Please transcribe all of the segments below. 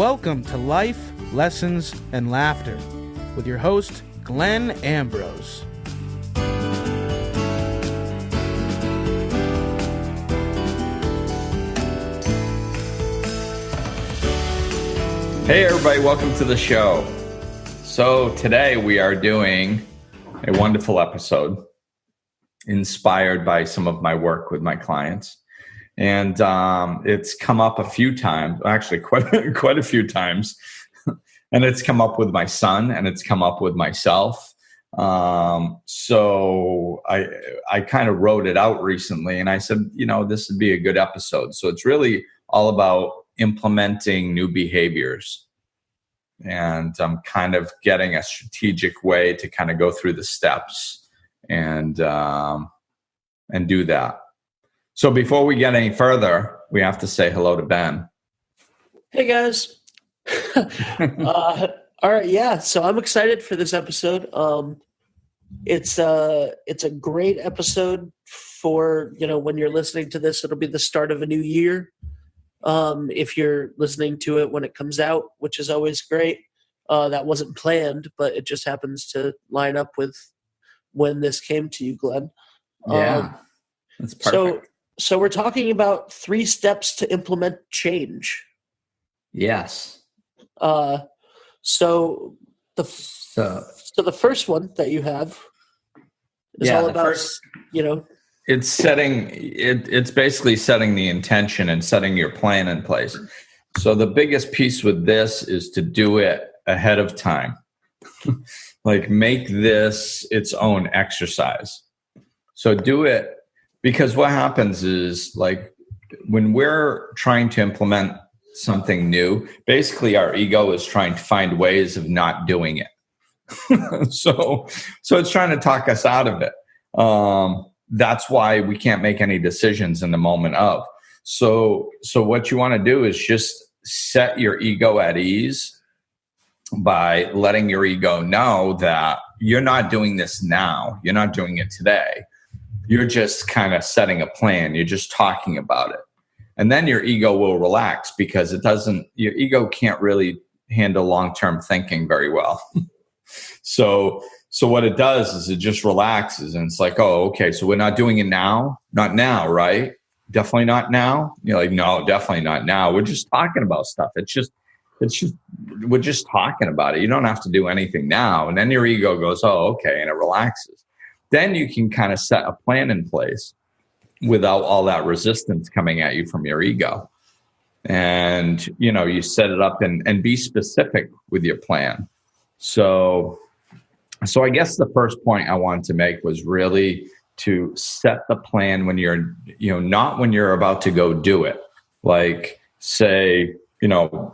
Welcome to Life, Lessons, and Laughter with your host, Glenn Ambrose. Hey everybody, welcome to the show. So today we are doing a wonderful episode inspired by some of my work with my clients. And it's come up a few times, actually quite a few times. And it's come up with my son and it's come up with myself. So I kind of wrote it out recently and I said, this would be a good episode. So it's really all about implementing new behaviors. And I'm kind of getting a strategic way to kind of go through the steps and do that. So before we get any further, we have to say hello to Ben. Hey guys. All right. Yeah. So I'm excited for this episode. It's a great episode for, when you're listening to this, it'll be the start of a new year. If you're listening to it when it comes out, which is always great. That wasn't planned, but it just happens to line up with when this came to you, Glenn. Yeah. That's perfect. So we're talking about 3 steps to implement change. Yes. So the first one that you have is all about, It's basically setting the intention and setting your plan in place. So the biggest piece with this is to do it ahead of time. Like make this its own exercise. So do it, because what happens is, like, when we're trying to implement something new, basically our ego is trying to find ways of not doing it. So it's trying to talk us out of it. That's why we can't make any decisions in the moment of. So what you want to do is just set your ego at ease by letting your ego know that you're not doing this now. You're not doing it today. You're just kind of setting a plan. You're just talking about it. And then your ego will relax, because your ego can't really handle long-term thinking very well. So what it does is it just relaxes, and it's like, oh, okay, so we're not doing it now? Not now, right? Definitely not now? You're like, no, definitely not now. We're just talking about stuff. We're just talking about it. You don't have to do anything now. And then your ego goes, oh, okay, and it relaxes. Then you can kind of set a plan in place without all that resistance coming at you from your ego. And, you set it up and be specific with your plan. So I guess the first point I wanted to make was really to set the plan when you're, not when you're about to go do it. Like, say,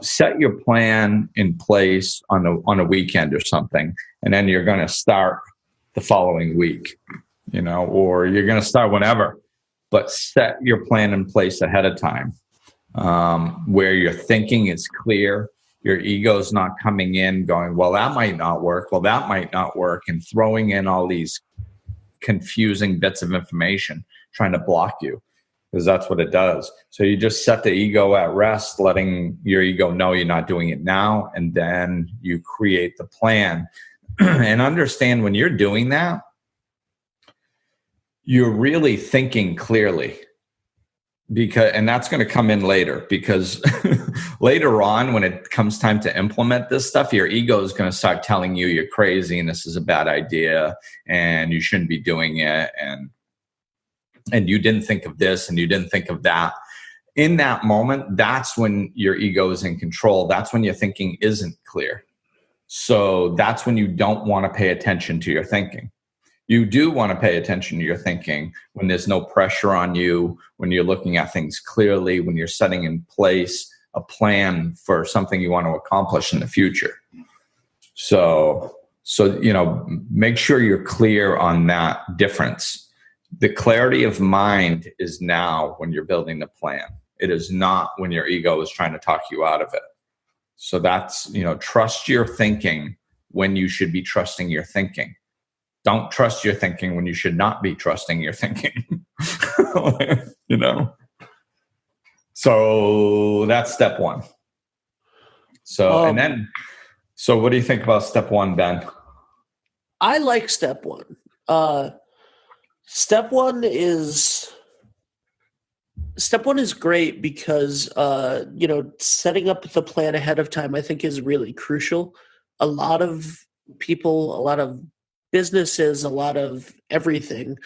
set your plan in place on a weekend or something, and then you're going to start the following week, or you're going to start whenever, but set your plan in place ahead of time, where your thinking is clear. Your ego's not coming in going, well, that might not work. Well, that might not work. And throwing in all these confusing bits of information, trying to block you, because that's what it does. So you just set the ego at rest, letting your ego know you're not doing it now. And then you create the plan and understand when you're doing that, you're really thinking clearly. And that's going to come in later, because later on, when it comes time to implement this stuff, your ego is going to start telling you you're crazy and this is a bad idea and you shouldn't be doing it. And you didn't think of this and you didn't think of that. In that moment, that's when your ego is in control. That's when your thinking isn't clear. So that's when you don't want to pay attention to your thinking. You do want to pay attention to your thinking when there's no pressure on you, when you're looking at things clearly, when you're setting in place a plan for something you want to accomplish in the future. So make sure you're clear on that difference. The clarity of mind is now when you're building the plan. It is not when your ego is trying to talk you out of it. So that's, trust your thinking when you should be trusting your thinking. Don't trust your thinking when you should not be trusting your thinking. So that's step 1. So, so what do you think about step one, Ben? I like step one. Step one is great because setting up the plan ahead of time I think is really crucial. A lot of people, a lot of businesses, a lot of everything,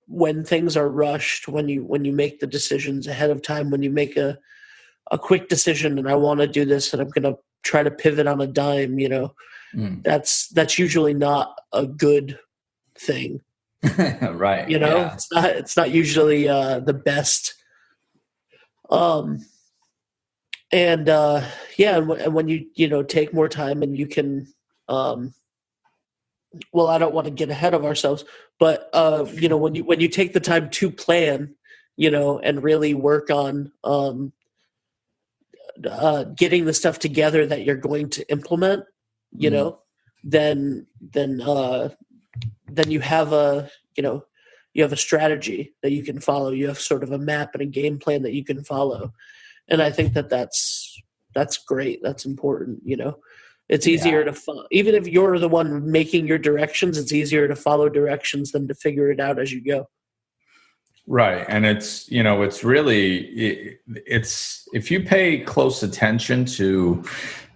when things are rushed, when you make the decisions ahead of time, when you make a quick decision and I want to do this and I'm going to try to pivot on a dime, that's usually not a good thing. Right. It's not usually the best. And when you take more time and you can, I don't want to get ahead of ourselves, but when you take the time to plan, and really work on getting the stuff together that you're going to implement, then you have a strategy that you can follow. You have sort of a map and a game plan that you can follow. And I think that's great. That's important. It's easier to even if you're the one making your directions, it's easier to follow directions than to figure it out as you go. Right. And it's if you pay close attention to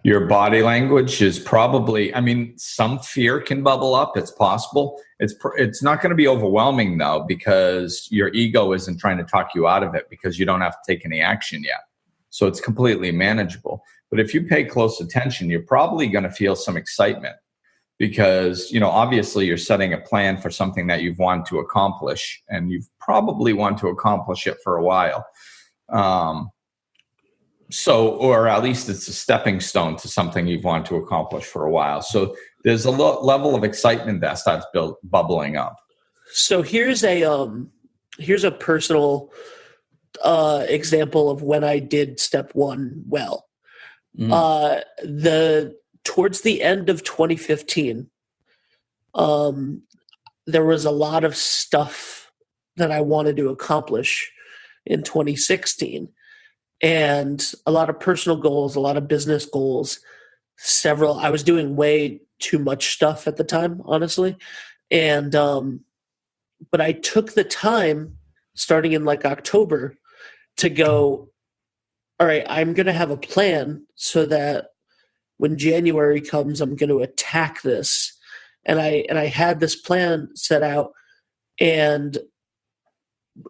your body language is probably, some fear can bubble up. It's possible. It's not going to be overwhelming though, because your ego isn't trying to talk you out of it because you don't have to take any action yet. So it's completely manageable. But if you pay close attention, you're probably going to feel some excitement because, obviously you're setting a plan for something that you've wanted to accomplish and you've probably wanted to accomplish it for a while. Or at least it's a stepping stone to something you've wanted to accomplish for a while. So there's a level of excitement that starts bubbling up. So here's a personal example of when I did step one well. Towards the end of 2015, there was a lot of stuff that I wanted to accomplish in 2016. And a lot of personal goals, a lot of business goals, I was doing way too much stuff at the time, honestly. And, but I took the time starting in October to go, all right, I'm going to have a plan so that when January comes, I'm going to attack this. And I had this plan set out, and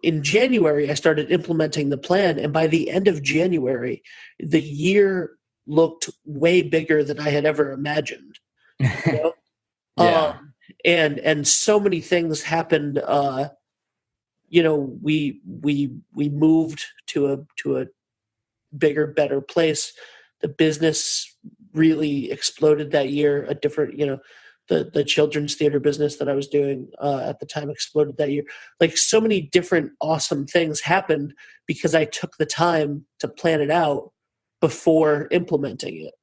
in January, I started implementing the plan. And by the end of January, the year looked way bigger than I had ever imagined. Yeah. And so many things happened. We moved to a bigger, better place. The business really exploded that year. A different, the children's theater business that I was doing at the time exploded that year. So many different awesome things happened because I took the time to plan it out before implementing it.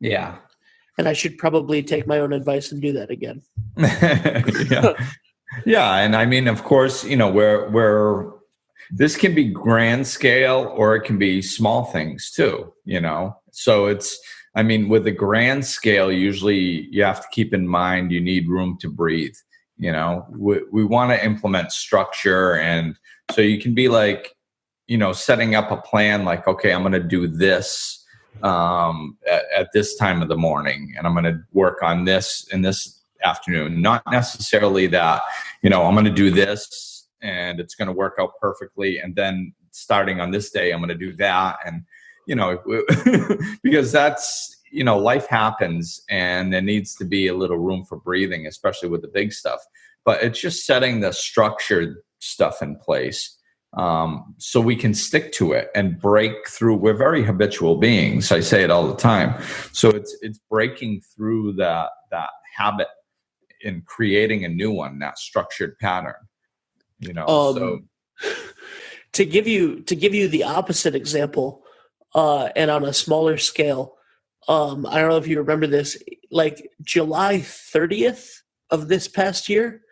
Yeah. And I should probably take my own advice and do that again. Yeah. Yeah. And of course, where this can be grand scale or it can be small things too, So it's, with the grand scale, usually you have to keep in mind you need room to breathe. We want to implement structure. And so you can be setting up a plan okay, I'm going to do this at this time of the morning, and I'm going to work on this in this afternoon. Not necessarily that, I'm going to do this and it's going to work out perfectly. And then starting on this day, I'm going to do that. And, because that's, life happens and there needs to be a little room for breathing, especially with the big stuff. But it's just setting the structured stuff in place so we can stick to it and break through. We're very habitual beings. I say it all the time. So it's breaking through that habit and creating a new one, that structured pattern. So to give you the opposite example, and on a smaller scale, I don't know if you remember this, July 30th of this past year,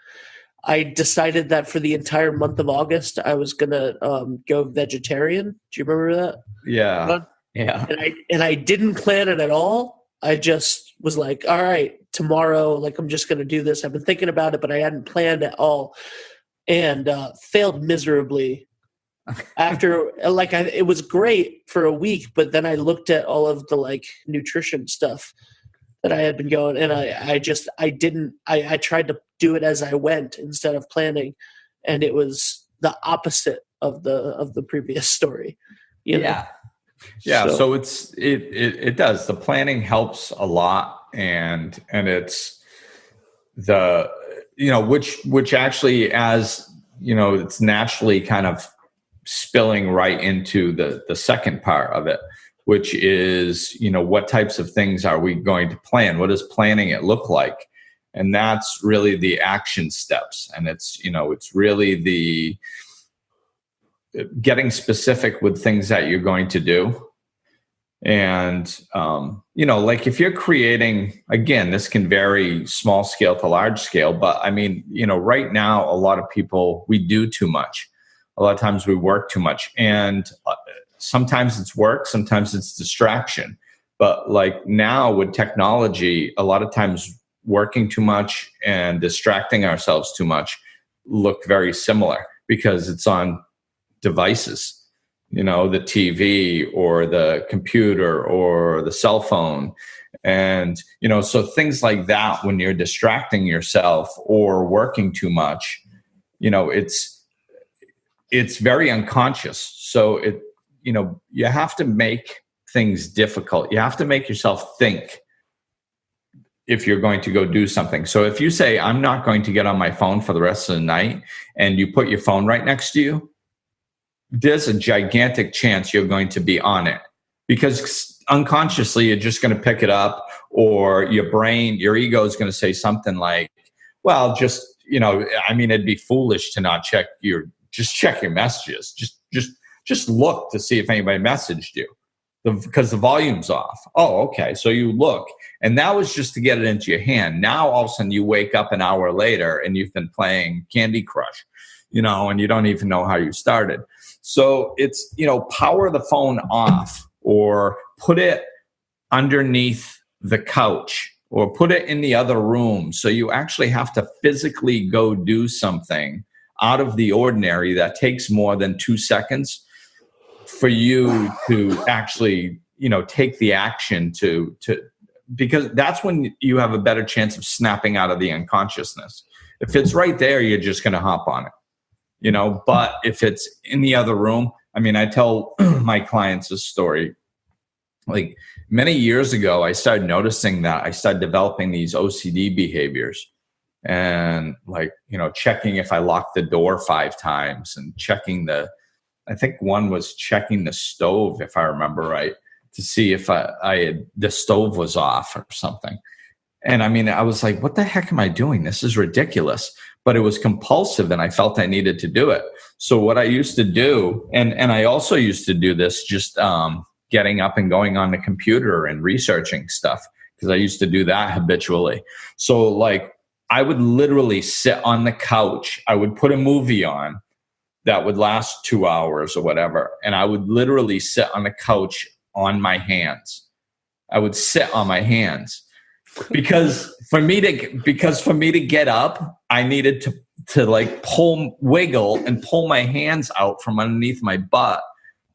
I decided that for the entire month of August, I was going to go vegetarian. Do you remember that? Yeah. Yeah. And I didn't plan it at all. I just was like, all right, tomorrow, like I'm just going to do this. I've been thinking about it, but I hadn't planned at all, and failed miserably. After it was great for a week, but then I looked at all of the like nutrition stuff that I had been going, and I tried to do it as I went instead of planning, and it was the opposite of the previous story. You know? Yeah. So it does. The planning helps a lot, and it's the, which actually, as it's naturally kind of spilling right into the second part of it, which is, what types of things are we going to plan? What does planning it look like? And that's really the action steps. And it's really the getting specific with things that you're going to do. And, like if you're creating, again, this can vary small scale to large scale, but I mean, right now, a lot of people, we do too much. A lot of times we work too much, and sometimes it's work, sometimes it's distraction. But like now with technology, a lot of times working too much and distracting ourselves too much look very similar because it's on devices, the TV or the computer or the cell phone. And, so things like that, when you're distracting yourself or working too much, it's very unconscious. So you have to make things difficult. You have to make yourself think if you're going to go do something. So if you say, I'm not going to get on my phone for the rest of the night, and you put your phone right next to you, there's a gigantic chance you're going to be on it, because unconsciously you're just going to pick it up, or your ego is going to say something like, well, just, it'd be foolish to not check your messages. Just look to see if anybody messaged you, because the volume's off. Oh, okay. So you look, and that was just to get it into your hand. Now all of a sudden you wake up an hour later and you've been playing Candy Crush, and you don't even know how you started. So it's, power the phone off, or put it underneath the couch, or put it in the other room. So you actually have to physically go do something out of the ordinary that takes more than 2 seconds for you to actually, take the action to, because that's when you have a better chance of snapping out of the unconsciousness. If it's right there, you're just going to hop on it, but if it's in the other room, I tell my clients this story. Like many years ago, I started noticing that I started developing these OCD behaviors. And checking if I locked the door 5 times, and I think one was checking the stove, if I remember right, to see if the stove was off or something. And I was like, what the heck am I doing? This is ridiculous. But it was compulsive, and I felt I needed to do it. So what I used to do, and I also used to do this, just getting up and going on the computer and researching stuff, because I used to do that habitually. So I would literally sit on the couch. I would put a movie on that would last 2 hours or whatever, and I would literally sit on the couch on my hands. I would sit on my hands because for me to get up, I needed to wiggle and pull my hands out from underneath my butt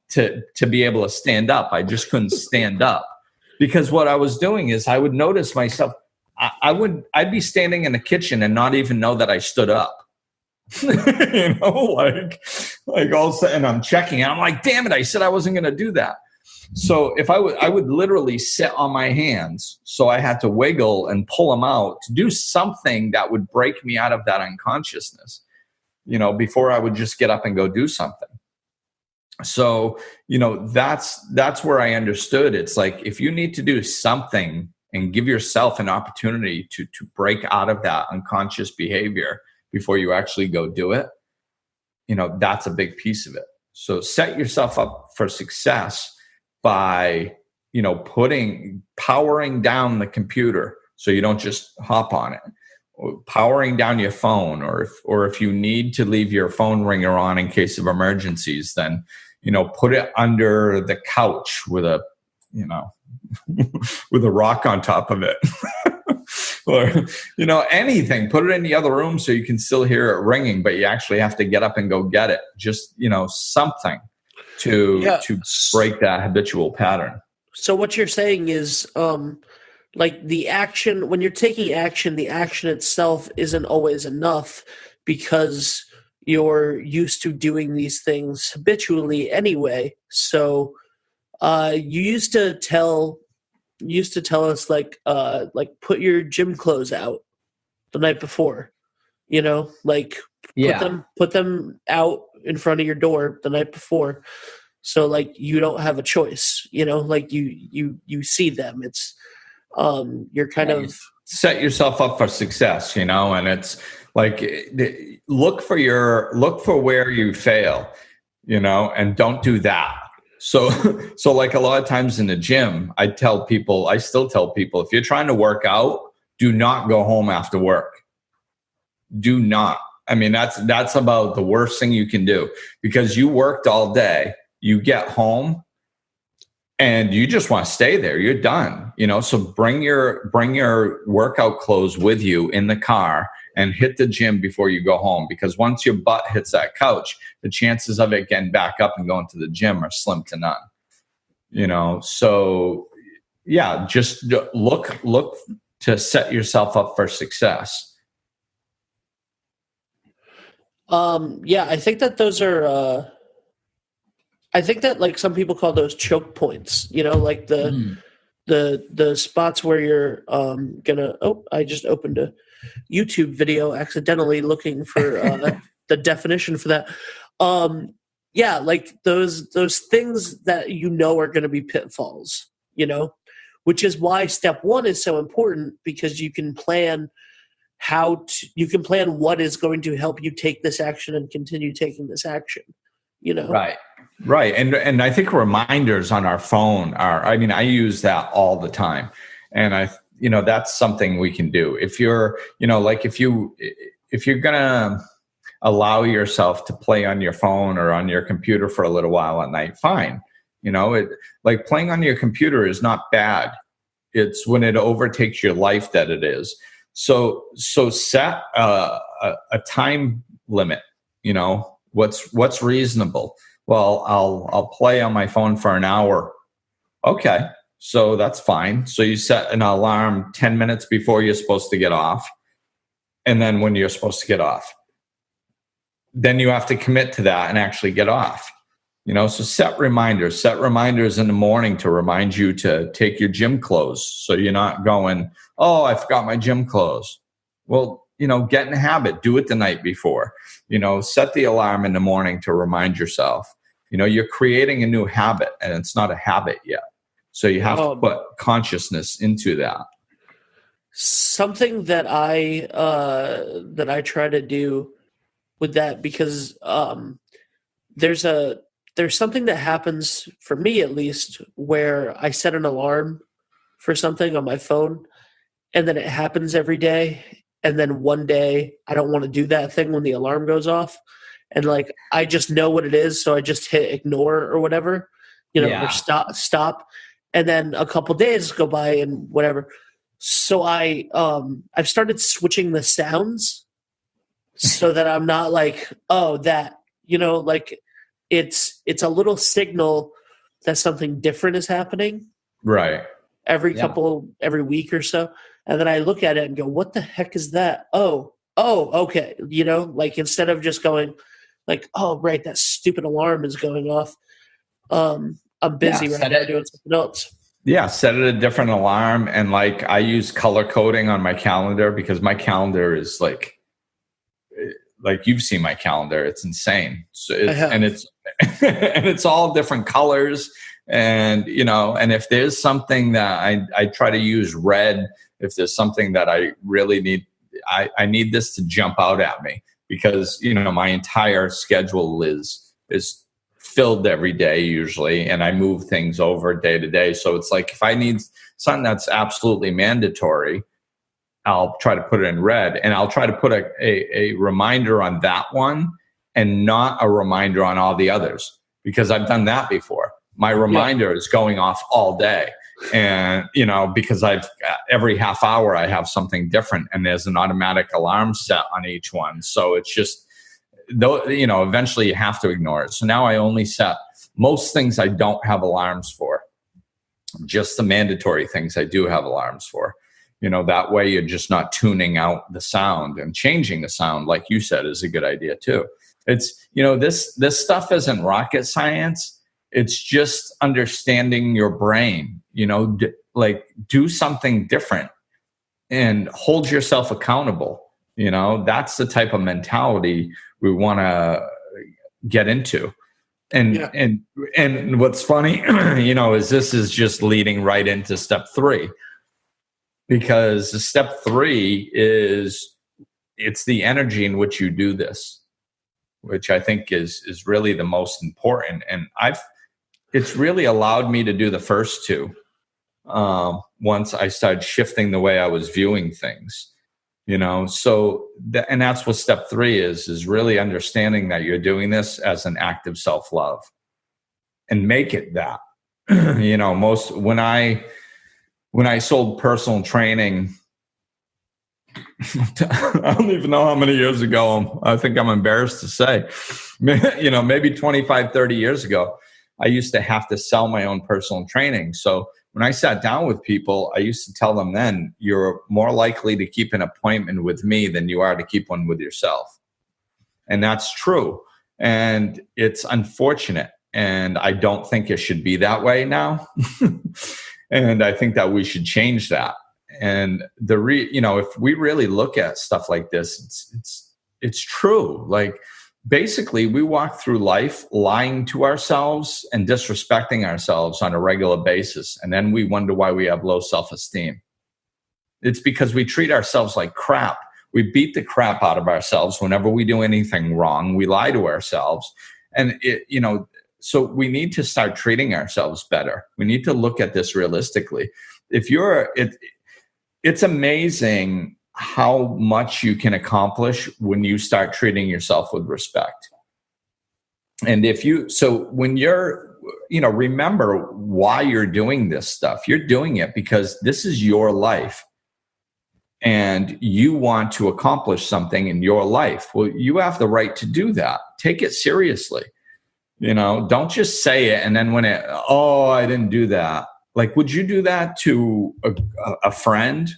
to be able to stand up. I just couldn't stand up, because what I was doing is I would notice myself. I'd be standing in the kitchen and not even know that I stood up. All of a sudden I'm checking and I'm like, damn it, I said I wasn't going to do that. So if I would literally sit on my hands. So I had to wiggle and pull them out to do something that would break me out of that unconsciousness, before I would just get up and go do something. So, that's where I understood. It's like, if you need to do something and give yourself an opportunity to break out of that unconscious behavior before you actually go do it, that's a big piece of it. So set yourself up for success by, powering down the computer so you don't just hop on it, powering down your phone, or if you need to leave your phone ringer on in case of emergencies, then, put it under the couch with a, with a rock on top of it. Or, anything, put it in the other room so you can still hear it ringing, but you actually have to get up and go get it. Just, something to break that habitual pattern. So what you're saying is, like the action, when you're taking action, the action itself isn't always enough because you're used to doing these things habitually anyway. So you used to tell us like put your gym clothes out the night before, put them out in front of your door the night before. So like you don't have a choice, like you see them. It's you're kind of set yourself up for success, and it's like look for where you fail, and don't do that. So like a lot of times in the gym, I still tell people, if you're trying to work out, do not go home after work. Do not. I mean, that's about the worst thing you can do, because you worked all day, you get home, and you just want to stay there. You're done, so bring your workout clothes with you in the car and hit the gym before you go home, because once your butt hits that couch, the chances of it getting back up and going to the gym are slim to none. So yeah, just look to set yourself up for success. I think that those are I think that like some people call those choke points, like the spots where you're I just opened a YouTube video accidentally looking for the definition for that. Like those things that are going to be pitfalls, which is why step one is so important, because you can plan what is going to help you take this action and continue taking this action, Right. And I think reminders on our phone I use that all the time. And that's something we can do. If you're, if you're going to allow yourself to play on your phone or on your computer for a little while at night, fine. Like playing on your computer is not bad. It's when it overtakes your life that it is. So set a time limit, what's reasonable. Well, I'll play on my phone for an hour. Okay, so that's fine. So you set an alarm 10 minutes before you're supposed to get off, and then when you're supposed to get off. Then you have to commit to that and actually get off. So set reminders in the morning to remind you to take your gym clothes. So you're not going, oh, I forgot my gym clothes. Well, get in a habit. Do it the night before. Set the alarm in the morning to remind yourself. You're creating a new habit, and it's not a habit yet. So you have to put consciousness into that. Something that I try to do with that, because there's something that happens, for me at least, where I set an alarm for something on my phone, and then it happens every day. And then one day I don't want to do that thing when the alarm goes off. And like, I just know what it is. So I just hit ignore or whatever, or stop. And then a couple days go by and whatever. So I've started switching the sounds so that I'm not like, oh, that, like it's a little signal that something different is happening. Right. Every week or so. And then I look at it and go, what the heck is that? Oh, okay. Like instead of just going like, oh, right, that stupid alarm is going off. I'm busy right now doing something else. Yeah, set it a different alarm. And like I use color coding on my calendar, because my calendar is like you've seen my calendar. It's insane. So it's all different colors. And, and if there's something that I try to use red, if there's something that I really need, I need this to jump out at me, because, my entire schedule is filled every day usually, and I move things over day to day. So it's like, if I need something that's absolutely mandatory, I'll try to put it in red, and I'll try to put a reminder on that one and not a reminder on all the others, because I've done that before. My reminder is going off all day. And, because every half hour I have something different, and there's an automatic alarm set on each one. So it's just, eventually you have to ignore it. So now I only set most things I don't have alarms for. Just the mandatory things I do have alarms for. That way you're just not tuning out the sound, and changing the sound, like you said, is a good idea too. It's, this stuff isn't rocket science. It's just understanding your brain, do something different and hold yourself accountable. That's the type of mentality we want to get into. And what's funny, is this is just leading right into step 3, because step 3 it's the energy in which you do this, which I think is really the most important. And it's really allowed me to do the first 2 once I started shifting the way I was viewing things, so and that's what step 3 is really understanding that you're doing this as an act of self-love, and make it that. When I sold personal training, I don't even know how many years ago, I think I'm embarrassed to say, maybe 25, 30 years ago, I used to have to sell my own personal training. So when I sat down with people, I used to tell them then, you're more likely to keep an appointment with me than you are to keep one with yourself. And that's true. And it's unfortunate. And I don't think it should be that way now. And I think that we should change that. And if we really look at stuff like this, it's true. Like, basically, we walk through life lying to ourselves and disrespecting ourselves on a regular basis. And then we wonder why we have low self-esteem. It's because we treat ourselves like crap. We beat the crap out of ourselves whenever we do anything wrong. We lie to ourselves. And so we need to start treating ourselves better. We need to look at this realistically. It's amazing how much you can accomplish when you start treating yourself with respect. And when you're, remember why you're doing this stuff. You're doing it because this is your life and you want to accomplish something in your life. Well, you have the right to do that. Take it seriously. Don't just say it. And then I didn't do that. Like, would you do that to a friend?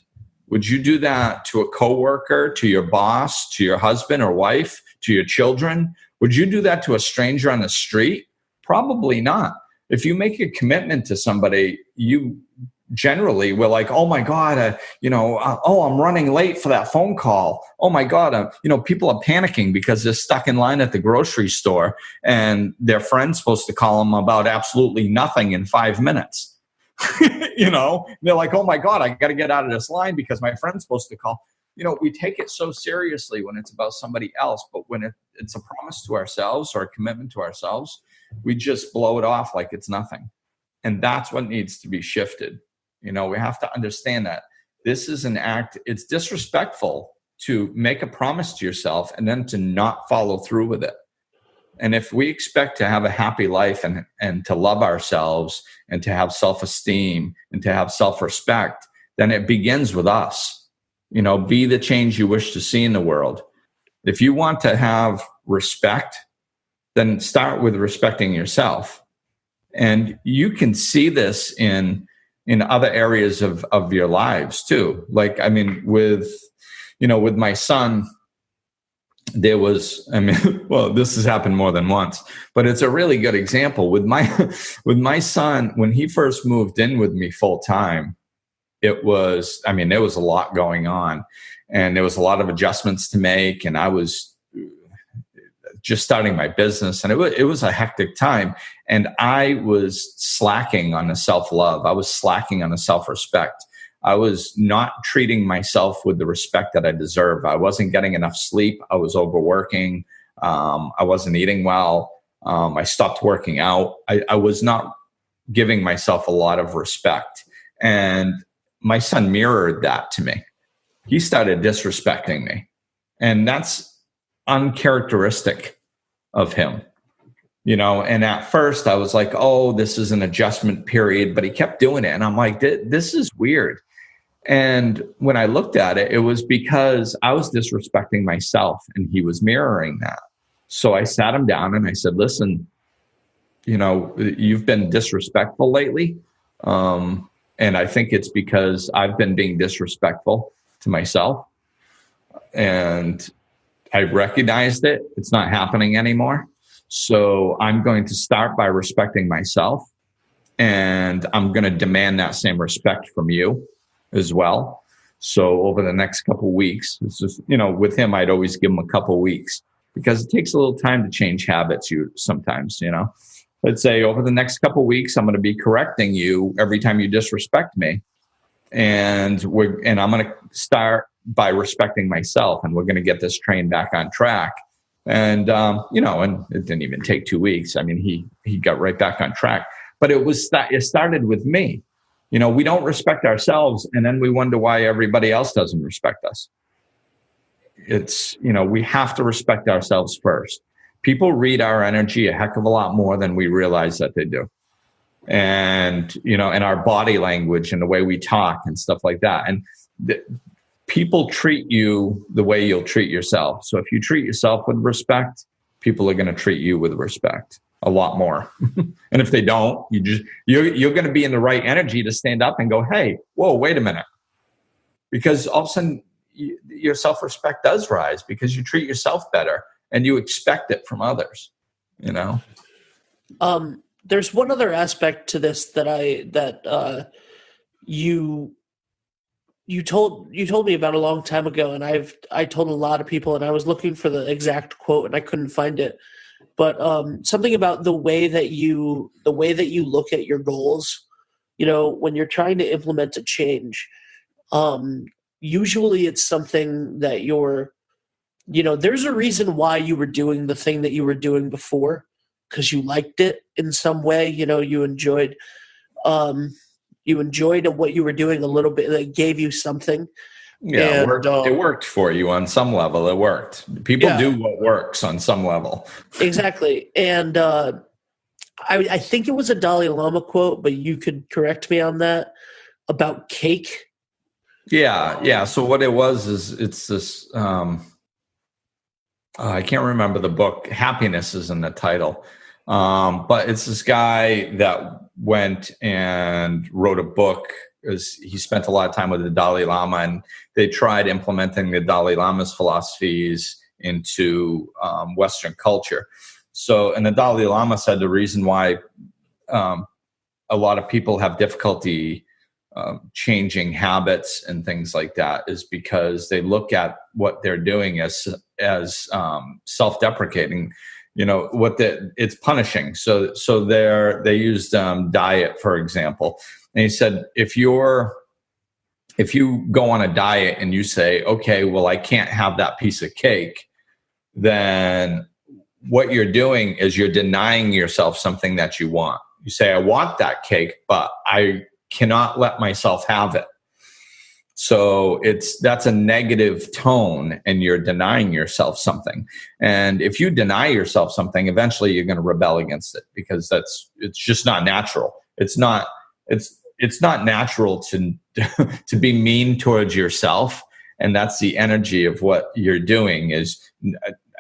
Would you do that to a coworker, to your boss, to your husband or wife, to your children? Would you do that to a stranger on the street? Probably not. If you make a commitment to somebody, you generally will like, oh my God, I'm running late for that phone call. Oh my God, people are panicking because they're stuck in line at the grocery store and their friend's supposed to call them about absolutely nothing in 5 minutes. They're like, oh my God, I got to get out of this line because my friend's supposed to call. We take it so seriously when it's about somebody else, but when it's a promise to ourselves or a commitment to ourselves, we just blow it off like it's nothing. And that's what needs to be shifted. We have to understand that this is an act. It's disrespectful to make a promise to yourself and then to not follow through with it. And if we expect to have a happy life and to love ourselves and to have self-esteem and to have self-respect, then it begins with us. Be the change you wish to see in the world. If you want to have respect, then start with respecting yourself. And you can see this in other areas of your lives too. Like, with my son, there was, this has happened more than once, but it's a really good example. With my son, when he first moved in with me full time, there was a lot going on and there was a lot of adjustments to make. And I was just starting my business and it was a hectic time. And I was slacking on the self-love. I was slacking on the self-respect. I was not treating myself with the respect that I deserve. I wasn't getting enough sleep. I was overworking. I wasn't eating well. I stopped working out. I was not giving myself a lot of respect. And my son mirrored that to me. he started disrespecting me. And that's uncharacteristic of him. And at first I was like, oh, this is an adjustment period, but he kept doing it. And I'm like, this is weird. And when I looked at it, it was because I was disrespecting myself and he was mirroring that. So I sat him down and I said, listen, you've been disrespectful lately. And I think it's because I've been being disrespectful to myself. And I recognized it. It's not happening anymore. So I'm going to start by respecting myself. And I'm going to demand that same respect from you as well. So over the next couple of weeks, it's just, with him, I'd always give him a couple of weeks because it takes a little time to change habits sometimes. Let's say over the next couple of weeks, I'm going to be correcting you every time you disrespect me. And I'm going to start by respecting myself, and we're going to get this train back on track. And, and it didn't even take 2 weeks. I mean, he got right back on track, but it started with me. We don't respect ourselves, and then we wonder why everybody else doesn't respect us. It's, we have to respect ourselves first. People read our energy a heck of a lot more than we realize that they do. And, and our body language and the way we talk and stuff like that. And people treat you the way you'll treat yourself. So if you treat yourself with respect, people are going to treat you with respect a lot more. And if they don't, you're going to be in the right energy to stand up and go, hey, whoa, wait a minute. Because all of a sudden your self-respect does rise because you treat yourself better and you expect it from others, There's one other aspect to this that you told me about a long time ago, and I told a lot of people, and I was looking for the exact quote and I couldn't find it. But something about the way that you look at your goals, when you're trying to implement a change, usually it's something that there's a reason why you were doing the thing that you were doing before, because you liked it in some way. You enjoyed what you were doing a little bit. That gave you something. Yeah, it worked for you on some level. It worked. People do what works on some level. Exactly. And I think it was a Dalai Lama quote, but you could correct me on that, about cake. Yeah. So what it was is it's this, I can't remember the book. Happiness is in the title. But it's this guy that went and wrote a book. He spent a lot of time with the Dalai Lama, and they tried implementing the Dalai Lama's philosophies into Western culture. So, and the Dalai Lama said the reason why a lot of people have difficulty changing habits and things like that is because they look at what they're doing as self-deprecating. It's punishing. So they used diet, for example. And he said, if you go on a diet and you say, okay, well, I can't have that piece of cake, then what you're doing is you're denying yourself something that you want. You say, I want that cake, but I cannot let myself have it. So that's a negative tone, and you're denying yourself something. And if you deny yourself something, eventually you're going to rebel against it, because it's just not natural. It's not natural to be mean towards yourself. And that's the energy of what you're doing, is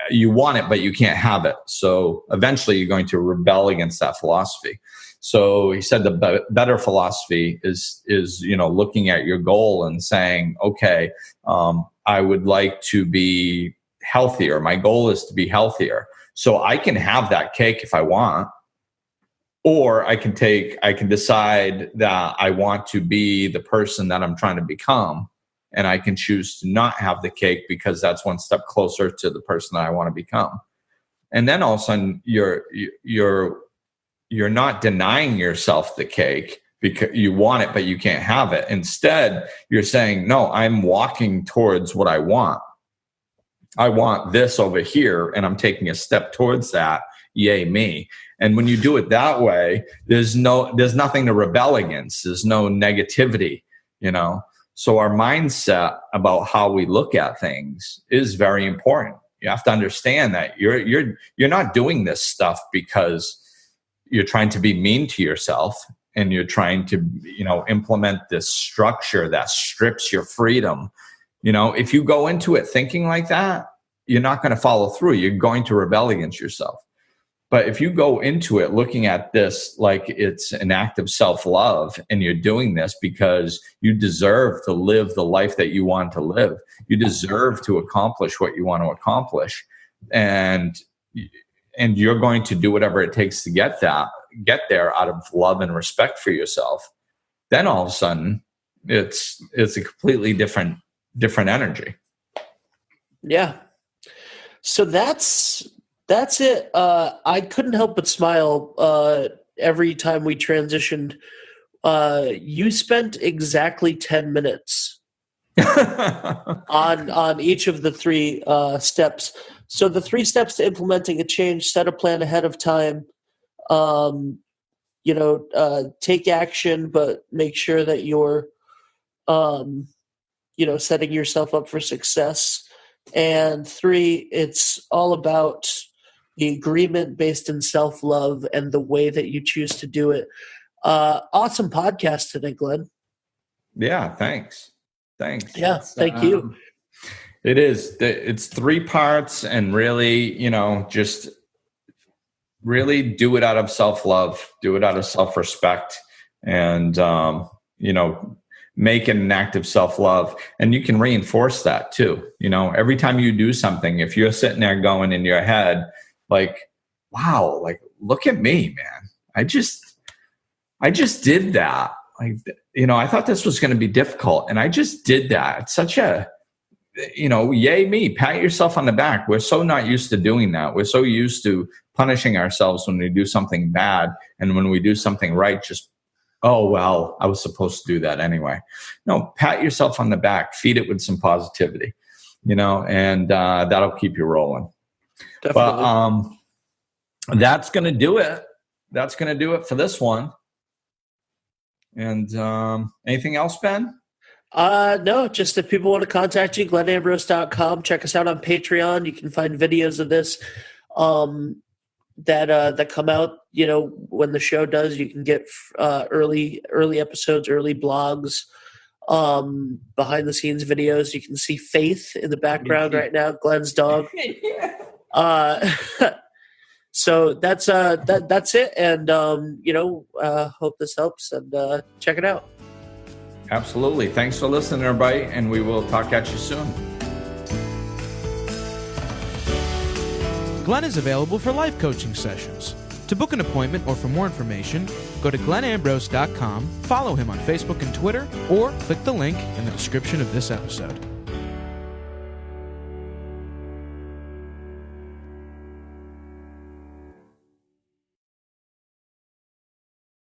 you want it, but you can't have it. So eventually you're going to rebel against that philosophy. So he said the better philosophy is looking at your goal and saying, okay, I would like to be healthier. My goal is to be healthier. So I can have that cake if I want, or I can decide that I want to be the person that I'm trying to become, and I can choose to not have the cake because that's one step closer to the person that I want to become. And then all of a sudden you're not denying yourself the cake because you want it, but you can't have it. Instead, you're saying, no, I'm walking towards what I want. I want this over here, and I'm taking a step towards that. Yay, me. And when you do it that way, there's nothing to rebel against. There's no negativity, So our mindset about how we look at things is very important. You have to understand that you're not doing this stuff because you're trying to be mean to yourself and you're trying to, implement this structure that strips your freedom. If you go into it thinking like that, you're not going to follow through. You're going to rebel against yourself. But if you go into it looking at this like it's an act of self-love and you're doing this because you deserve to live the life that you want to live, you deserve to accomplish what you want to accomplish, and you're going to do whatever it takes to get there out of love and respect for yourself, then all of a sudden it's a completely different energy. Yeah. So that's it. I couldn't help but smile every time we transitioned. You spent exactly 10 minutes on each of the 3 steps. So the 3 steps to implementing a change: set a plan ahead of time, take action, but make sure that you're, setting yourself up for success. And 3, it's all about the agreement based in self-love and the way that you choose to do it. Awesome podcast today, Glenn. Yeah, thanks. Yeah, thank you. It is. It's 3 parts, and really, just really do it out of self-love, do it out of self-respect, and, make it an act of self-love. And you can reinforce that too. Every time you do something, if you're sitting there going in your head, like, wow, like, look at me, man. I just did that. Like, I thought this was going to be difficult, and I just did that. It's such a, yay me, pat yourself on the back. We're so not used to doing that. We're so used to punishing ourselves when we do something bad, and when we do something right, just, oh, well, I was supposed to do that anyway. No, pat yourself on the back, feed it with some positivity, and that'll keep you rolling. Definitely. But that's going to do it. That's going to do it for this one. And anything else, Ben? No, just if people want to contact you, glennambrose.com. Check us out on Patreon. You can find videos of this that come out, when the show does. You can get early episodes, early blogs, behind the scenes videos. You can see Faith in the background right now, Glenn's dog. So that's it. And hope this helps, and check it out. Absolutely. Thanks for listening, everybody, and we will talk at you soon. Glenn is available for life coaching sessions. To book an appointment or for more information, go to glennambrose.com, follow him on Facebook and Twitter, or click the link in the description of this episode.